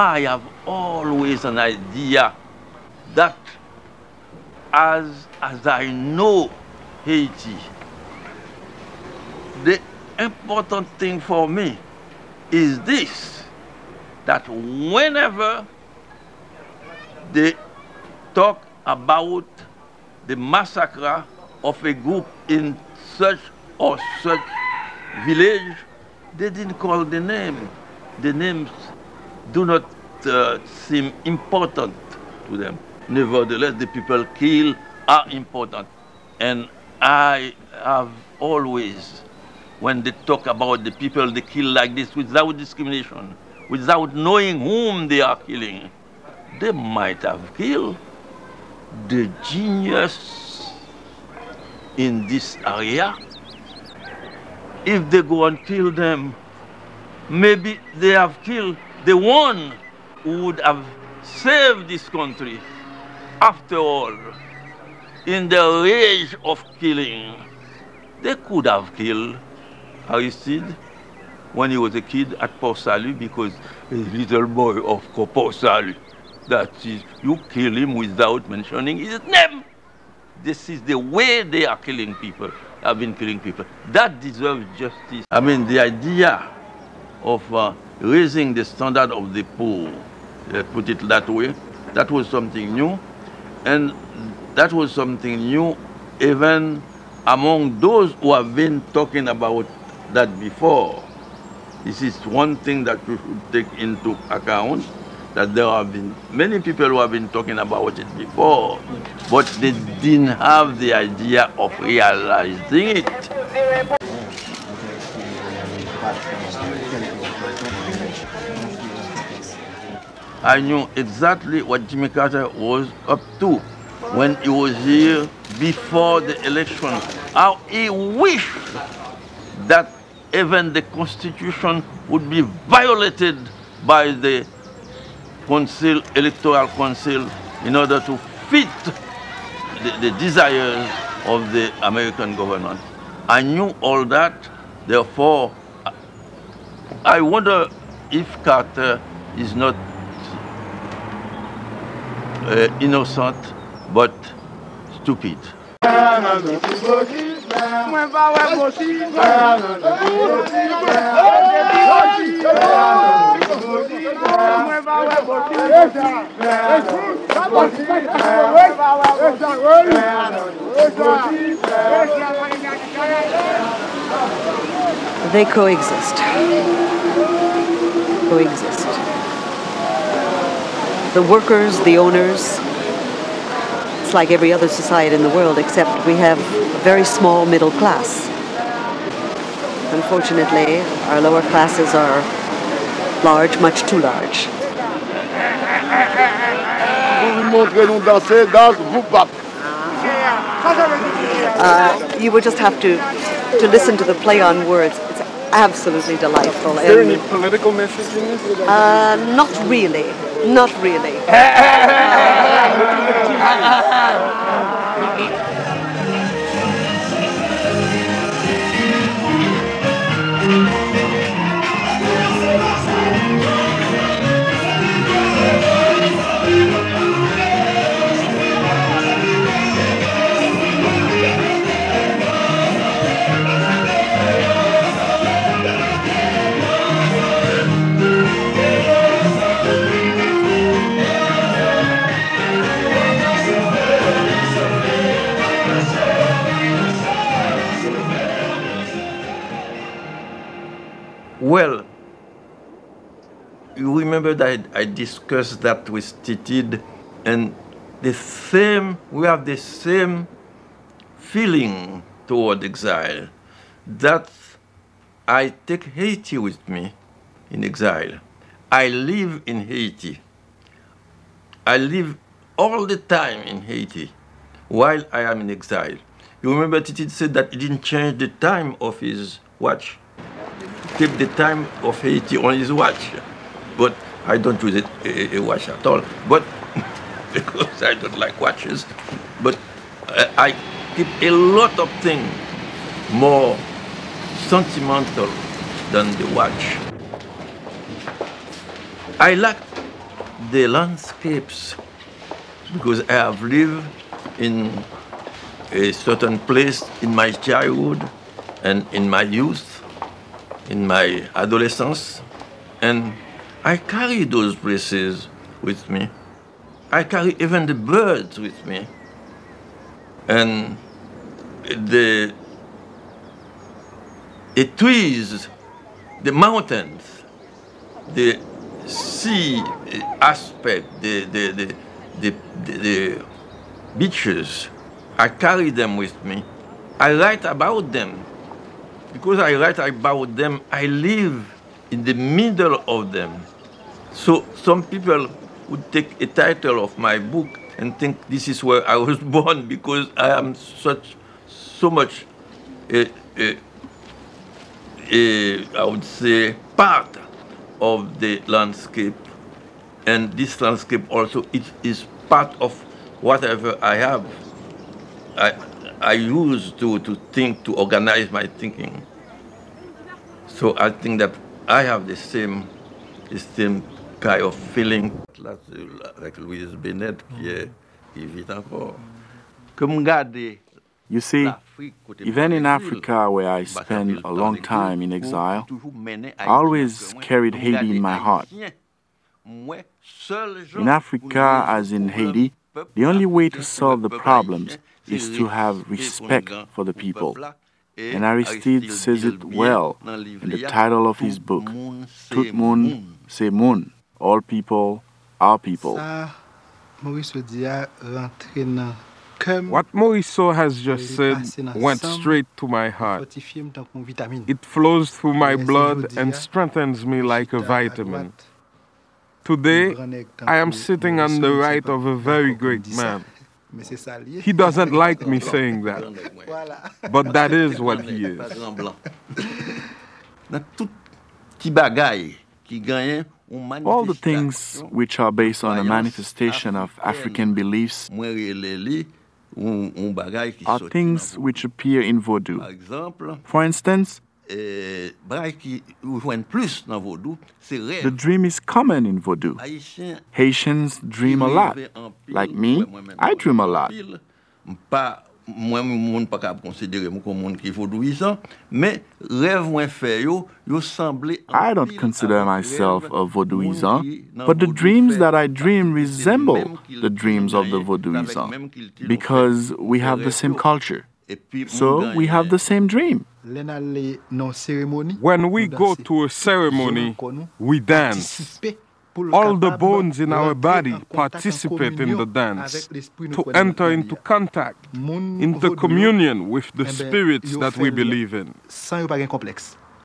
I have always an idea that as I know Haiti, the important thing for me is this, that whenever they talk about the massacre of a group in such or such village, they didn't call the name. The names do not seem important to them. Nevertheless, the people killed are important. And I have always, when they talk about the people they kill like this without discrimination, without knowing whom they are killing, they might have killed the genius in this area. If they go and kill them, maybe they have killed the one who would have saved this country. After all, in the rage of killing, they could have killed Aristide when he was a kid at Port Salut, because a little boy of Port Salut. That is, you kill him without mentioning his name. This is the way they are killing people, have been killing people. That deserves justice. I mean, the idea of raising the standard of the poor, let's put it that way, that was something new. And that was something new even among those who have been talking about that before. This is one thing that we should take into account, that there have been many people who have been talking about it before, but they didn't have the idea of realizing it. I knew exactly what Jimmy Carter was up to when he was here before the election. How he wished that even the Constitution would be violated by the Council, Electoral Council, in order to fit the desires of the American government. I knew all that, therefore, I wonder if Carter is not innocent, but stupid. They coexist. Coexist. The workers, the owners, it's like every other society in the world, except we have a very small middle class. Unfortunately, our lower classes are large, much too large. You would just have to listen to the play on words. It's absolutely delightful. Is there any political message in this? Not really. Not really. Well, you remember that I discussed that with Titid, and we have the same feeling toward exile, that I take Haiti with me in exile. I live in Haiti. I live all the time in Haiti while I am in exile. You remember Titid said that he didn't change the time of his watch. Keep the time of Haiti on his watch, but I don't use a watch at all. But because I don't like watches, but I keep a lot of things more sentimental than the watch. I like the landscapes, because I have lived in a certain place in my childhood and in my youth, in my adolescence, and I carry those places with me. I carry even the birds with me. And the trees, the mountains, the sea aspect, the beaches, I carry them with me. I write about them. Because I write about them, I live in the middle of them. So some people would take a title of my book and think this is where I was born, because I am so much I would say, part of the landscape. And this landscape also is part of whatever I have. I use to think, to organize my thinking. So I think that I have the same kind of feeling. Like Louise Bennett, qui vit encore. You see, even in Africa, where I spent a long time in exile, I always carried Haiti in my heart. In Africa, as in Haiti, the only way to solve the problems is to have respect for the people. And Aristide says it well in the title of his book, Tout monde, c'est monde, all people, our people. What Morisseau has just said went straight to my heart. It flows through my blood and strengthens me like a vitamin. Today, I am sitting on the right of a very great man. He doesn't like me saying that, but that is what he is. All the things which are based on a manifestation of African beliefs are things which appear in Vodou. For instance, the dream is common in Vodou. Haitians dream a lot. Like me, I dream a lot. I don't consider myself a Vaudouisan, but the dreams that I dream resemble the dreams of the Vaudouisan because we have the same culture. So we have the same dream. When we go to a ceremony, we dance. All the bones in our body participate in the dance to enter into contact, into communion with the spirits that we believe in.